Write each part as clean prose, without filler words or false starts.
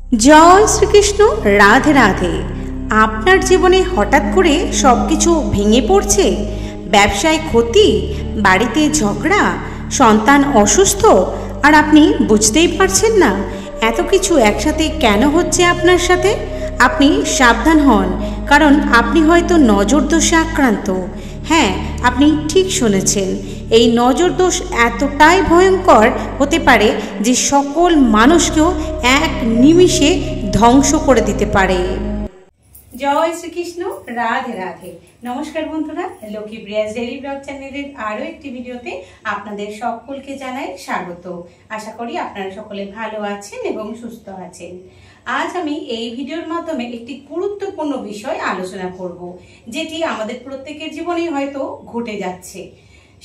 জয় শ্রীকৃষ্ণ। রাধে রাধে। আপনার জীবনে হঠাৎ করে সব কিছু ভেঙে পড়ছে, ব্যবসায় ক্ষতি, বাড়িতে ঝগড়া, সন্তান অসুস্থ, আর আপনি বুঝতেই পারছেন না এত কিছু একসাথে কেন হচ্ছে আপনার সাথে। আপনি সাবধান হন, কারণ আপনি হয়তো নজর দোষে আক্রান্ত। হ্যাঁ, আপনি ঠিক শুনেছেন। এই নজর দোষ এতটাই ভয়ঙ্কর হতে পারে যে সকল মানুষকেও এক নিমিষে ধ্বংস করে দিতে পারে। জয় শ্রীকৃষ্ণ। রাধে রাধে। নমস্কার বন্ধুরা, লক্ষ্মী প্রিয়াস ডেইলি ব্লগ চ্যানেলের আরও একটি ভিডিওতে আপনাদের সকলকে জানাই স্বাগত। আশা করি আপনারা সকলে ভালো আছেন এবং সুস্থ আছেন। আজ আমি এই ভিডিওর মাধ্যমে একটি গুরুত্বপূর্ণ বিষয় আলোচনা করব, যেটি আমাদের প্রত্যেকের জীবনেই হয়তো ঘটে যাচ্ছে।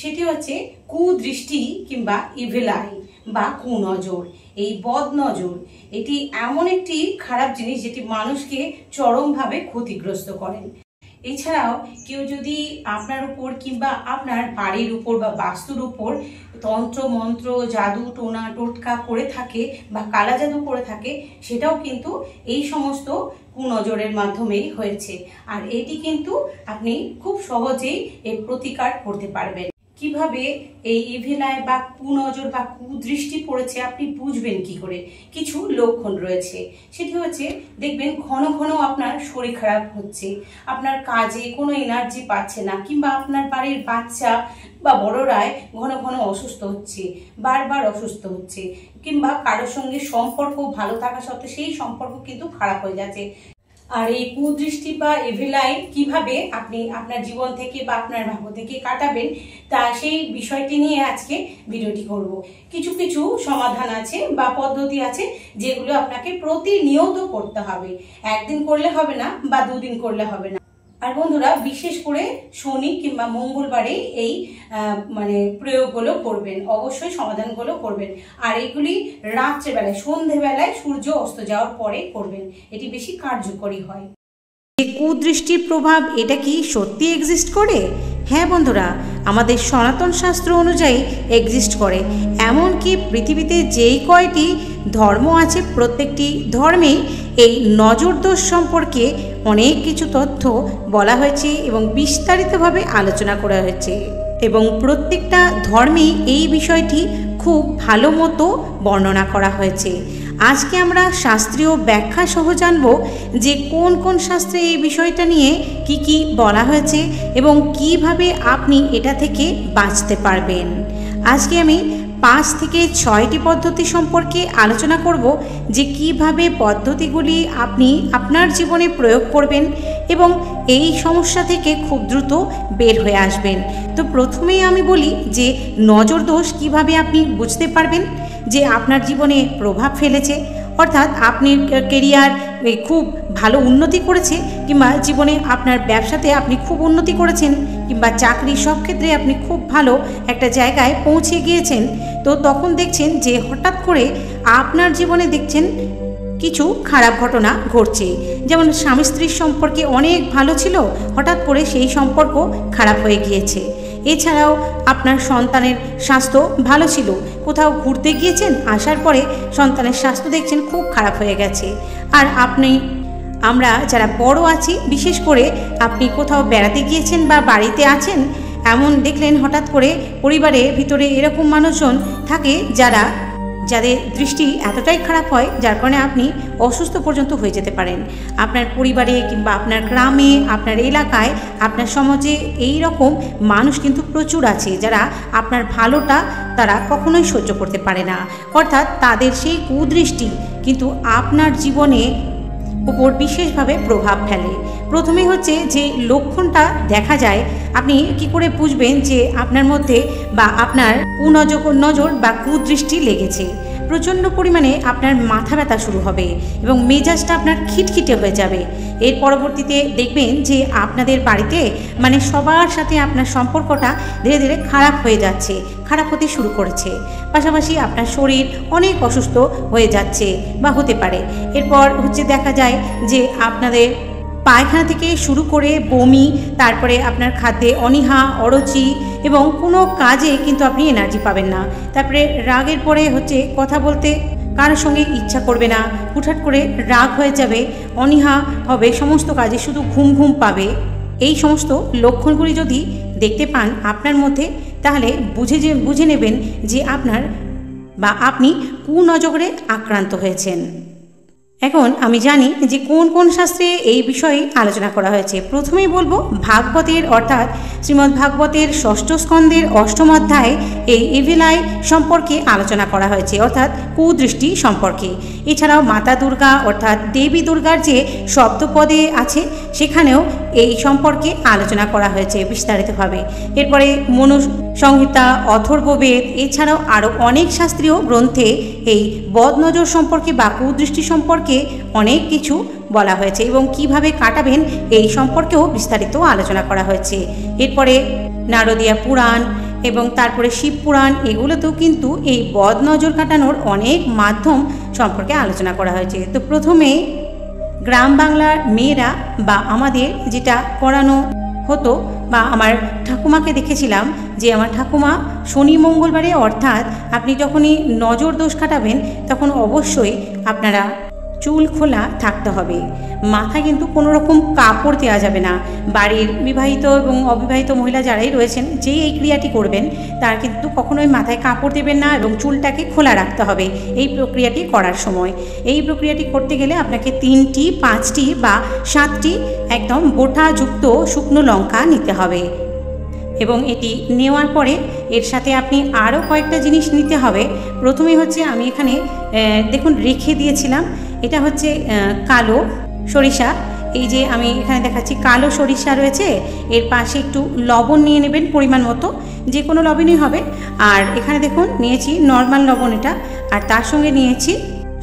সেটি হচ্ছে কুদৃষ্টি কিংবা ইভিল আই বা কুনজর। এই বদনজর এটি এমন একটি খারাপ জিনিস যেটি মানুষকে চরমভাবে ক্ষতিগ্রস্ত করেন। এছাড়াও কেউ যদি আপনার উপর কিংবা আপনার বাড়ির উপর বা বাস্তুর উপর তন্ত্র মন্ত্র জাদু টোনা টোটকা করে থাকে বা কালা জাদু করে থাকে, সেটাও কিন্তু এই সমস্ত কুনজরের মাধ্যমেই হয়েছে। আর এটি কিন্তু আপনি খুব সহজেই এর প্রতিকার করতে পারবেন। কিভাবে এই ইভিল আই বা কুনজর বা কুদৃষ্টি পড়েছে আপনি বুঝবেন কি করে? কিছু লক্ষণ রয়েছে। সেটি হচ্ছে, দেখবেন ঘন ঘন আপনার শরীর খারাপ হচ্ছে, আপনার কাজে কোনো এনার্জি পাচ্ছে না, কিংবা আপনার বাড়ির বাচ্চা বা বড়রাই ঘন ঘন অসুস্থ হচ্ছে, বারবার অসুস্থ হচ্ছে, কিংবা কারোর সঙ্গে সম্পর্ক ভালো থাকা সত্ত্বেও সেই সম্পর্ক কিন্তু খারাপ হয়ে যাচ্ছে। আর এই কুদৃষ্টি বা ইভিল আই কিভাবে আপনি আপনার জীবন থেকে বা আপনার ভাগ্য থেকে কাটাবেন, তা সেই বিষয়টি নিয়ে আজকে ভিডিওটি করব। কিছু কিছু সমাধান আছে বা পদ্ধতি আছে যেগুলো আপনাকে প্রতিনিয়ত করতে হবে। একদিন করলে হবে না বা দুদিন করলে হবে না। আর বন্ধুরা, বিশেষ করে শনি কিংবা মঙ্গলবারে এই প্রয়োগগুলো করবেন, অবশ্যই সমাধানগুলো করবেন। আর এইগুলি রাত্রেবেলায়, সন্ধেবেলায় সূর্য অস্ত যাওয়ার পরে করবেন, এটি বেশি কার্যকরী হয়। কুদৃষ্টির প্রভাব এটা কি সত্যি এক্সিস্ট করে? হ্যাঁ বন্ধুরা, আমাদের সনাতন শাস্ত্র অনুযায়ী এক্সিস্ট করে। এমনকি পৃথিবীতে যেই কয়টি ধর্ম আছে, প্রত্যেকটি ধর্মেই এই নজর দোষ সম্পর্কে অনেক কিছু তথ্য বলা হয়েছে এবং বিস্তারিতভাবে আলোচনা করা হয়েছে, এবং প্রত্যেকটা ধর্মেই এই বিষয়টি খুব ভালো মতো বর্ণনা করা হয়েছে। আজকে আমরা শাস্ত্রীয় ব্যাখ্যা সহ জানব যে কোন কোন শাস্ত্রে এই বিষয়টা নিয়ে কি কি বলা হয়েছে এবং কিভাবে আপনি এটা থেকে বাঁচতে পারবেন। আজকে আমি 5 থেকে 6টি পদ্ধতি সম্পর্কে আলোচনা করব, যে কিভাবে পদ্ধতিগুলি আপনি আপনার জীবনে প্রয়োগ করবেন এবং এই সমস্যা থেকে খুব দ্রুত বের হয়ে আসবেন। তো প্রথমেই আমি বলি যে নজর দোষ কিভাবে আপনি বুঝতে পারবেন যে আপনার জীবনে প্রভাব ফেলেছে, অর্থাৎ আপনি কেরিয়ার খুব ভালো উন্নতি করেছে, কিংবা জীবনে আপনার ব্যবসাতে আপনি খুব উন্নতি করেছেন, কিংবা চাকরি সব ক্ষেত্রে আপনি খুব ভালো একটা জায়গায় পৌঁছে গিয়েছেন। তো তখন দেখছেন যে হঠাৎ করে আপনার জীবনে দেখছেন কিছু খারাপ ঘটনা ঘটছে। যেমন স্বামী স্ত্রীর সম্পর্কে অনেক ভালো ছিল, হঠাৎ করে সেই সম্পর্ক খারাপ হয়ে গিয়েছে। এছাড়াও আপনার সন্তানের স্বাস্থ্য ভালো ছিল, কোথাও ঘুরতে গিয়েছেন, আসার পরে সন্তানের স্বাস্থ্য দেখছেন খুব খারাপ হয়ে গেছে। আর আমরা যারা বড় আছি, বিশেষ করে আপনি কোথাও বেড়াতে গিয়েছেন বা বাড়িতে আছেন, এমন দেখলেন হঠাৎ করে পরিবারের ভিতরে এরকম মানুষজন থাকে যাদের দৃষ্টি এতটাই খারাপ হয় যার কারণে আপনি অসুস্থ পর্যন্ত হয়ে যেতে পারেন। আপনার পরিবারে কিংবা আপনার গ্রামে, আপনার এলাকায়, আপনার সমাজে এই রকম মানুষ কিন্তু প্রচুর আছে, যারা আপনার ভালোটা তারা কখনোই সহ্য করতে পারে না। অর্থাৎ তাদের সেই কুদৃষ্টি কিন্তু আপনার জীবনে উপর বিশেষভাবে প্রভাব ফেলে। প্রথমে হচ্ছে যে লক্ষণটা দেখা যায়, আপনি কি করে বুঝবেন যে আপনার মধ্যে বা আপনার কুনজর বা কুদৃষ্টি লেগেছে? প্রচণ্ড পরিমাণে আপনার মাথা ব্যথা শুরু হবে এবং মেজাজটা আপনার খিটখিটে হয়ে যাবে। এর পরবর্তীতে দেখবেন যে আপনাদের বাড়িতে সবার সাথে আপনার সম্পর্কটা ধীরে ধীরে খারাপ হয়ে যাচ্ছে, খারাপ হতে শুরু করেছে। পাশাপাশি আপনার শরীর অনেক অসুস্থ হয়ে যাচ্ছে বা হতে পারে। এরপর হচ্ছে দেখা যায় যে আপনাদের পায়খানা থেকে শুরু করে বমি, তারপরে আপনার খাদ্যে অনীহা, অরুচি এবং কোনো কাজে কিন্তু আপনি এনার্জি পাবেন না। তারপরে রাগের পরে হচ্ছে কথা বলতে কারোর সঙ্গে ইচ্ছা করবে না, হুটহাট করে রাগ হয়ে যাবে, অনীহা হবে, সমস্ত কাজে শুধু ঘুম ঘুম পাবে। এই সমস্ত লক্ষণগুলি যদি দেখতে পান আপনার মধ্যে, তাহলে বুঝে নেবেন যে আপনার বা আপনি কুনজরে আক্রান্ত হয়েছেন। এখন আমি জানি যে কোন কোন শাস্ত্রে এই বিষয়ে আলোচনা করা হয়েছে। প্রথমেই বলবো ভাগবতের অর্থাৎ শ্রীমদ্ ভাগবতের ষষ্ঠ স্কন্ধের অষ্টম অধ্যায়ে এই ইভিল আই সম্পর্কে আলোচনা করা হয়েছে, অর্থাৎ কুদৃষ্টি সম্পর্কে। এছাড়াও মাতা দুর্গা অর্থাৎ দেবী দুর্গার যে শব্দপদে আছে সেখানেও এই সম্পর্কে আলোচনা করা হয়েছে বিস্তারিতভাবে। এরপরে মনু সংহিতা, অথর্ববেদ, এছাড়াও আরও অনেক শাস্ত্রীয় গ্রন্থে এই বদনজর সম্পর্কে বা কুদৃষ্টি সম্পর্কে অনেক কিছু বলা হয়েছে এবং কিভাবে কাটাবেন এই সম্পর্কেও বিস্তারিত আলোচনা করা হয়েছে। এরপরে নারদীয়া পুরাণ এবং তারপরে শিব পুরাণ, এগুলোতেও কিন্তু এই বদনজর কাটানোর অনেক মাধ্যম সম্পর্কে আলোচনা করা হয়েছে। তো প্রথমে গ্রাম বাংলার মেয়েরা বা আমাদের যেটা করানো হতো বা আমার ঠাকুমাকে দেখেছিলাম যে আমার ঠাকুমা শনি মঙ্গলবারে অর্থাৎ আপনি যখনই নজর দোষ কাটাবেন তখন অবশ্যই আপনারা চুল খোলা থাকতে হবে, মাথায় কিন্তু কোনো রকম কাপড় দেওয়া যাবে না। বাড়ির বিবাহিত এবং অবিবাহিত মহিলা যারাই রয়েছেন, যে এই ক্রিয়াটি করবেন তার কিন্তু কখনোই মাথায় কাপড় দেবেন না এবং চুলটাকে খোলা রাখতে হবে এই প্রক্রিয়াটি করার সময়। এই প্রক্রিয়াটি করতে গেলে আপনাকে 3টি, 5টি বা 7টি একদম বোটাযুক্ত শুকনো লঙ্কা নিতে হবে এবং এটি নেওয়ার পরে এর সাথে আপনি আরও কয়েকটা জিনিস নিতে হবে। প্রথমেই হচ্ছে আমি এখানে দেখুন রেখে দিয়েছিলাম, এটা হচ্ছে কালো সরিষা। এই যে আমি এখানে দেখাচ্ছি কালো সরিষা রয়েছে, এর পাশে একটু লবণ নিয়ে নেবেন পরিমাণ মতো, যে কোনো লবণই হবে। আর এখানে দেখুন নিয়েছি নর্মাল লবণ এটা, আর তার সঙ্গে নিয়েছি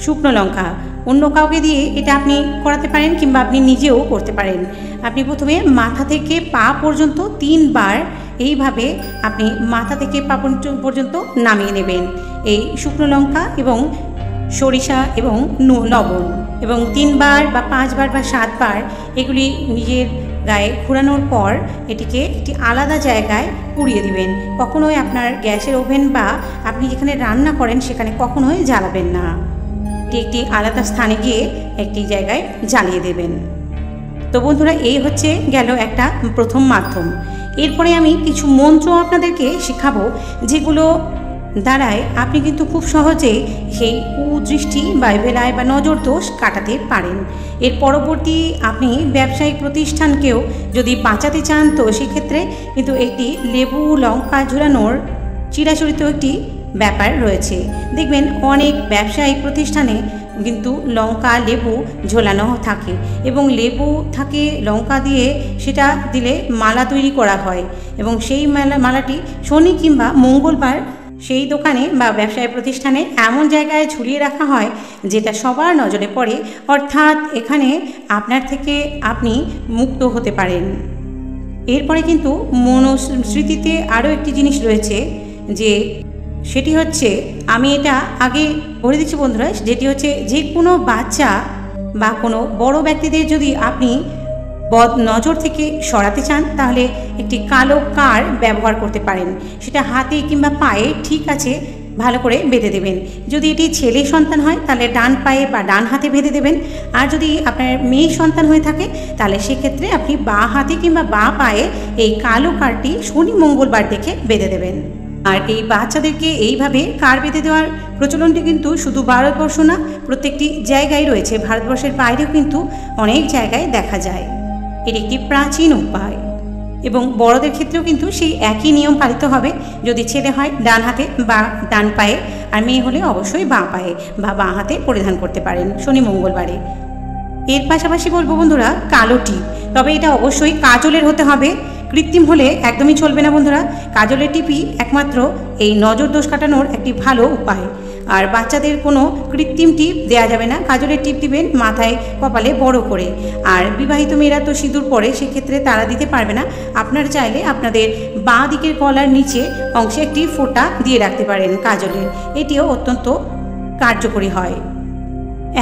শুকনো লঙ্কা। অন্য কাউকে দিয়ে এটা আপনি করাতে পারেন কিংবা আপনি নিজেও করতে পারেন। আপনি প্রথমে মাথা থেকে পা পর্যন্ত 3 বার এইভাবে আপনি মাথা থেকে পা পর্যন্ত নামিয়ে নেবেন এই শুকনো লঙ্কা এবং সরিষা এবং লবণ, এবং 3 বার বা 5 বার বা 7 বার এগুলি নিজের গায়ে ঘোরানোর পর এটিকে একটি আলাদা জায়গায় পুড়িয়ে দিবেন। কখনোই আপনার গ্যাসের ওভেন বা আপনি যেখানে রান্না করেন সেখানে কখনোই জ্বালাবেন না, একটি আলাদা স্থানে গিয়ে একটি জায়গায় জ্বালিয়ে দেবেন। তো বন্ধুরা, এই হচ্ছে গেল একটা প্রথম মাধ্যম। এরপরে আমি কিছু মন্ত্র আপনাদেরকে শেখাবো, যেগুলো দ্বারায় আপনি কিন্তু খুব সহজে সেই কুদৃষ্টি বা ভেলায় বা নজর দোষ কাটাতে পারেন। এর পরবর্তী আপনি ব্যবসায়িক প্রতিষ্ঠানকেও যদি বাঁচাতে চান তো সেক্ষেত্রে কিন্তু একটি লেবু লঙ্কা ঝুলানোর চিরাচরিত একটি ব্যাপার রয়েছে। দেখবেন অনেক ব্যবসায়িক প্রতিষ্ঠানে কিন্তু লঙ্কা লেবু ঝোলানো থাকে এবং লেবু থাকে লঙ্কা দিয়ে সেটা দিলে মালা তৈরি করা হয় এবং সেই মালাটি শনি কিংবা মঙ্গলবার সেই দোকানে বা ব্যবসায়ী প্রতিষ্ঠানে এমন জায়গায় ঝুলিয়ে রাখা হয় যেটা সবার নজরে পড়ে, অর্থাৎ এখানে আপনার থেকে আপনি মুক্ত হতে পারেন। এরপরে কিন্তু মনস্মৃতিতে আরও একটি জিনিস রয়েছে, যে সেটি হচ্ছে, আমি এটা আগে বলে দিচ্ছি বন্ধুরা, যেটি হচ্ছে যে কোনো বাচ্চা বা কোনো বড় ব্যক্তিদের যদি আপনি বদ নজর থেকে সরাতে চান তাহলে একটি কালো কার ব্যবহার করতে পারেন। সেটা হাতে কিংবা পায়ে ঠিক আছে ভালো করে বেঁধে দেবেন। যদি এটি ছেলে সন্তান হয় তাহলে ডান পায়ে বা ডান হাতে বেঁধে দেবেন, আর যদি আপনার মেয়ে সন্তান হয়ে থাকে তাহলে সেক্ষেত্রে আপনি বাঁ হাতে কিংবা বাঁ পায়ে এই কালো কারটি শনি মঙ্গলবার দেখে বেঁধে দেবেন। আর এই বাচ্চাদেরকে এইভাবে কার বেঁধে দেওয়ার প্রচলনটি কিন্তু শুধু ভারতবর্ষ না, প্রত্যেকটি জায়গায় রয়েছে। ভারতবর্ষের বাইরেও কিন্তু অনেক জায়গায় দেখা যায়। এর একটি প্রাচীন উপায় এবং বড়দের ক্ষেত্রেও কিন্তু সেই একই নিয়ম পালিত হবে। যদি ছেলে হয় ডান হাতে বা ডান পায়ে, আর মেয়ে হলে অবশ্যই বাঁ পায়ে বা বাঁ হাতে পরিধান করতে পারেন শনি মঙ্গলবারে। এর পাশাপাশি বলবো বন্ধুরা, কালো টিপ, তবে এটা অবশ্যই কাজলের হতে হবে, কৃত্রিম হলে একদমই চলবে না বন্ধুরা। কাজলের টিপই একমাত্র এই নজর দোষ কাটানোর একটি ভালো উপায়। আর বাচ্চাদের কোনো কৃত্রিম টিপ দেওয়া যাবে না, কাজলের টিপ দিবেন মাথায় কপালে বড় করে। আর বিবাহিত মেয়েরা তো সিঁদুর পরে, সেক্ষেত্রে তারা দিতে পারবে না। আপনারা চাইলে আপনাদের বাঁ দিকের গলার নিচে অংশে একটি ফোঁটা দিয়ে রাখতে পারেন কাজলের, এটিও অত্যন্ত কার্যকরী হয়।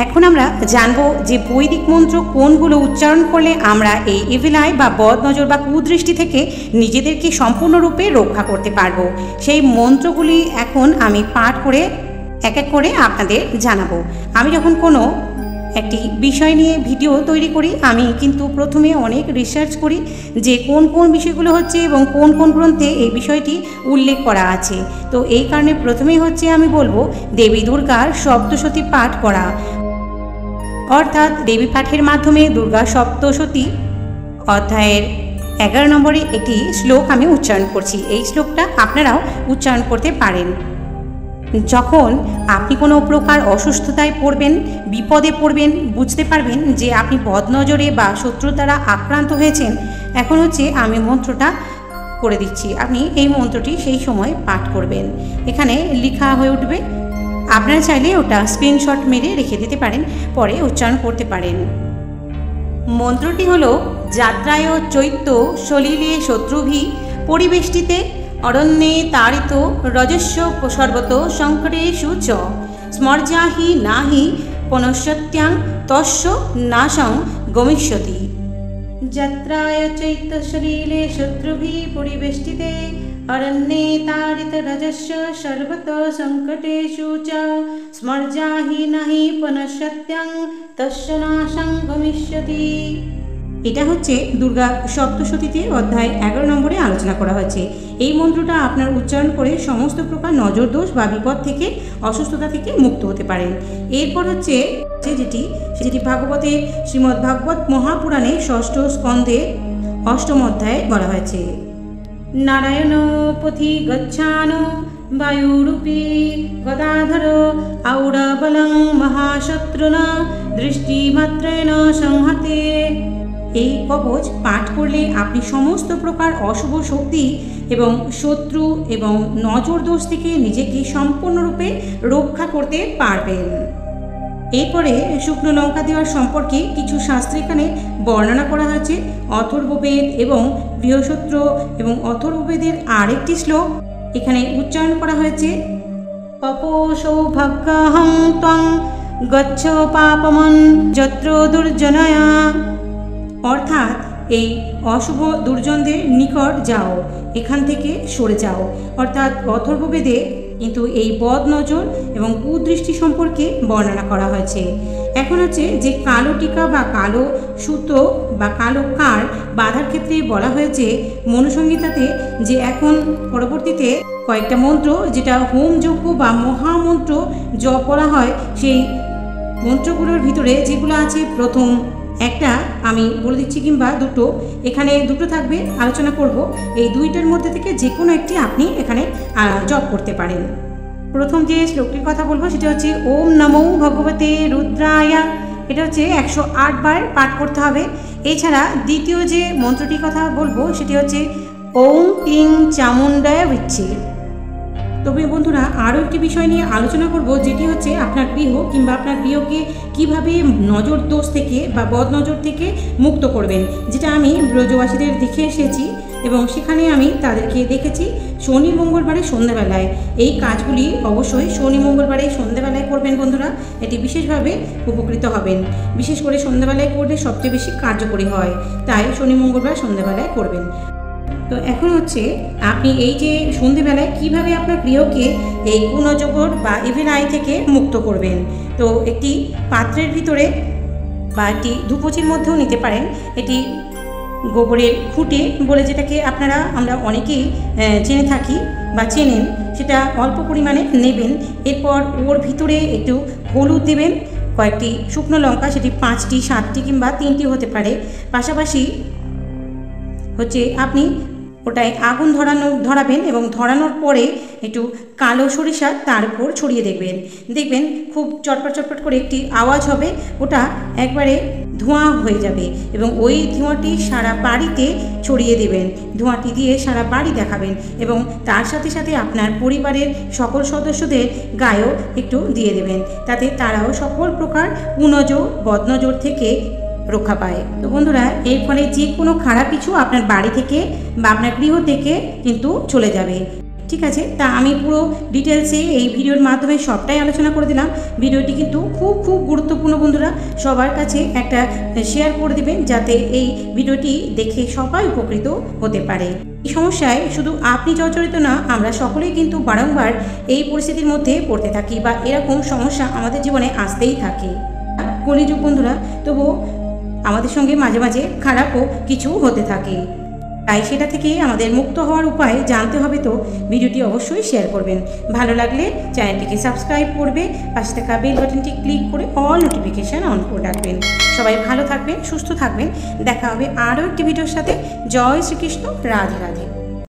এখন আমরা জানব যে বৈদিক মন্ত্র কোনগুলো উচ্চারণ করলে আমরা এই ইভিল আই বা বদ নজর বা কুদৃষ্টি থেকে নিজেদেরকে সম্পূর্ণরূপে রক্ষা করতে পারবো। সেই মন্ত্রগুলি এখন আমি পাঠ করে এক এক করে আপনাদের জানাবো। আমি যখন কোনো একটি বিষয় নিয়ে ভিডিও তৈরি করি আমি কিন্তু প্রথমে অনেক রিসার্চ করি যে কোন কোন বিষয়গুলো হচ্ছে এবং কোন কোন গ্রন্থে এই বিষয়টি উল্লেখ করা আছে। তো এই কারণে প্রথমেই হচ্ছে আমি বলবো দেবী দুর্গার সপ্তশতী পাঠ করা, অর্থাৎ দেবী পাঠের মাধ্যমে দুর্গা সপ্তশতী অধ্যায়ের 11 নম্বরে একটি শ্লোক আমি উচ্চারণ করছি। এই শ্লোকটা আপনারাও উচ্চারণ করতে পারেন। যখন আপনি কোনো প্রকার অসুস্থতায় পড়বেন, বিপদে পড়বেন, বুঝতে পারবেন যে আপনি বদনজরে বা শত্রু দ্বারা আক্রান্ত হয়েছেন, এখন হচ্ছে আমি মন্ত্রটা করে দিচ্ছি, আপনি এই মন্ত্রটি সেই সময় পাঠ করবেন। এখানে লেখা হয়ে উঠবে, আপনারা চাইলে ওটা স্ক্রিনশট মেরে রেখে দিতে পারেন, পরে উচ্চারণ করতে পারেন। মন্ত্রটি হলো যাত্রায় চৈত্য সলিলে শত্রুভি পরিবেষ্টিতে অরণ্যে তাড়িত রজস্ব সর্বত সংকটেষু চ স্মর্জাহি নাহি পুনঃসত্যাং তস্য নাশং গমিষ্যতি। যাত্রায় চৈত্য সলিলে শত্রুভি পরিবেষ্টিতে অরণ্যে তাড়িত রজস্ব সর্বত সংকটেষু চ স্মর্জাহি নাহি পুনঃসত্যাং তস্য নাশং গমিষ্যতি। এটা হচ্ছে দুর্গা সপ্তশতীতে অধ্যায় 11 নম্বরে আলোচনা করা হয়েছে। এই মন্ত্রটা আপনার উচ্চারণ করে সমস্ত প্রকার নজর দোষ বা বিপদ থেকে, অসুস্থতা থেকে মুক্ত হতে পারেন। এরপর হচ্ছে যেটি ভাগবতে শ্রীমদ্ ভাগবত মহাপুরাণে 6ষ্ঠ স্কন্ধে 8ম অধ্যায়ে বলা হয়েছে। নারায়ণ পথি গচ্ছান বায়ুরূপী গদাধর আউড়বলং মহাশত্রুনা দৃষ্টিমাত্রেণ সংহতে। এই কবচ পাঠ করলে আপনি সমস্ত প্রকার অশুভ শক্তি এবং শত্রু এবং নজর দোষ থেকে নিজেকে সম্পূর্ণরূপে রক্ষা করতে পারবেন। এরপরে শুকনো লঙ্কা দেওয়ার সম্পর্কে কিছু শাস্ত্রে এখানে বর্ণনা করা হয়েছে। অথর্ববেদ এবং বৃহসূত্র এবং অথর্ববেদের আরেকটি শ্লোক এখানে উচ্চারণ করা হয়েছে। অপসৌভাগ্যহং ত্বং গচ্ছ পাপমন যত্র দুর্জনয়া, অর্থাৎ এই অশুভ দুর্জনদের নিকট যাও, এখান থেকে সরে যাও। অর্থাৎ অথর্ববেদে কিন্তু এই বদ নজর এবং কুদৃষ্টি সম্পর্কে বর্ণনা করা হয়েছে। এখন হচ্ছে যে কালো টিকা বা কালো সূত্র বা কালো কার বাধার ক্ষেত্রে বলা হয়েছে মনুসংহিতাতে যে এখন পরবর্তীতে কয়েকটা মন্ত্র যেটা হোম যজ্ঞ বা মহামন্ত্র জপ করা হয়, সেই মন্ত্রগুলোর ভিতরে যেগুলো আছে প্রথম একটা আমি বলে দিচ্ছি, কিংবা দুটো, এখানে দুটো থাকবে, আলোচনা করব। এই দুইটার মধ্যে থেকে যে কোনো একটি আপনি এখানে জপ করতে পারেন। প্রথম যে শ্লোকটির কথা বলবো সেটা হচ্ছে ওম নমো ভগবতে রুদ্রায়া। এটা হচ্ছে 108 বার পাঠ করতে হবে। এছাড়া দ্বিতীয় যে মন্ত্রটির কথা বলবো সেটি হচ্ছে ওম ক্লিং চামুণ্ডায় বিচ্ছে। তবে বন্ধুরা আরও একটি বিষয় নিয়ে আলোচনা করব, যেটি হচ্ছে আপনার গৃহ কিংবা আপনার গৃহকে কিভাবে নজর দোষ থেকে বা বদ নজর থেকে মুক্ত করবেন, যেটা আমি ব্রজবাসীদের দেখে এসেছি এবং সেখানে আমি তাদেরকে দেখেছি শনি মঙ্গলবারে সন্ধ্যাবেলায়। এই কাজগুলি অবশ্যই শনি মঙ্গলবারে সন্ধ্যাবেলায় করবেন বন্ধুরা, এটি বিশেষভাবে উপকৃত হবেন। বিশেষ করে সন্ধ্যাবেলায় করলে সবচেয়ে বেশি কার্যকরী হয়, তাই শনি মঙ্গলবার সন্ধ্যাবেলায় করবেন। তো এখন হচ্ছে আপনি এই যে সন্ধেবেলায় কিভাবে আপনার গৃহকে এই কুনজগর বা ইভিল আই থেকে মুক্ত করবেন। তো একটি পাত্রের ভিতরে বা একটি ধূপচির মধ্যেও নিতে পারেন, এটি গোবরের খুঁটে বলে যেটাকে আমরা অনেকেই জেনে থাকি বা চেনেন, সেটা অল্প পরিমাণে নেবেন। এরপর ওর ভিতরে একটু হলুদ দেবেন, কয়েকটি শুকনো লঙ্কা, সেটি 5টি 7টি কিংবা 3টি হতে পারে। পাশাপাশি হচ্ছে আপনি ওটায় আগুন ধরাবেন এবং ধরানোর পরে একটু কালো সরিষা তার উপর ছড়িয়ে দেখবেন খুব চটপট চটপট করে একটি আওয়াজ হবে, ওটা একবারে ধোঁয়া হয়ে যাবে এবং ওই ধোঁয়াটি সারা বাড়িতে ছড়িয়ে দেবেন। ধোঁয়াটি দিয়ে সারা বাড়ি দেখাবেন এবং তার সাথে সাথে আপনার পরিবারের সকল সদস্যদের গায়েও একটু দিয়ে দেবেন, তাতে তারাও সকল প্রকার কুনজর বদনজর থেকে রক্ষা পায়। তো বন্ধুরা এর ফলে যে কোনো খারাপ কিছু আপনার বাড়ি থেকে বা আপনার গৃহ থেকে কিন্তু চলে যাবে। ঠিক আছে, তা আমি পুরো ডিটেলসে এই ভিডিওর মাধ্যমে সবটাই আলোচনা করে দিলাম। ভিডিওটি কিন্তু খুব গুরুত্বপূর্ণ বন্ধুরা, সবার কাছে একটা শেয়ার করে দেবেন যাতে এই ভিডিওটি দেখে সবাই উপকৃত হতে পারে। এই সমস্যায় শুধু আপনি জর্জরিত না, আমরা সকলেই কিন্তু বারংবার এই পরিস্থিতির মধ্যে পড়তে থাকি বা এরকম সমস্যা আমাদের জীবনে আসতেই থাকে। কলিযুগ বন্ধুরা, তবুও আমাদের সঙ্গে মাঝে মাঝে খারাপও কিছু হতে থাকে। তাই সেটা থেকে আমাদের মুক্ত হওয়ার উপায় জানতে হবে, তো ভিডিওটি অবশ্যই শেয়ার করবেন। ভালো লাগলে চ্যানেলটিকে সাবস্ক্রাইব করবে, পাশে থাকা বেল বাটনটি ক্লিক করে অল নোটিফিকেশান অন করে রাখবেন। সবাই ভালো থাকবেন, সুস্থ থাকবেন। দেখা হবে আরও একটি ভিডিওর সাথে। জয় শ্রীকৃষ্ণ, রাধে রাধে।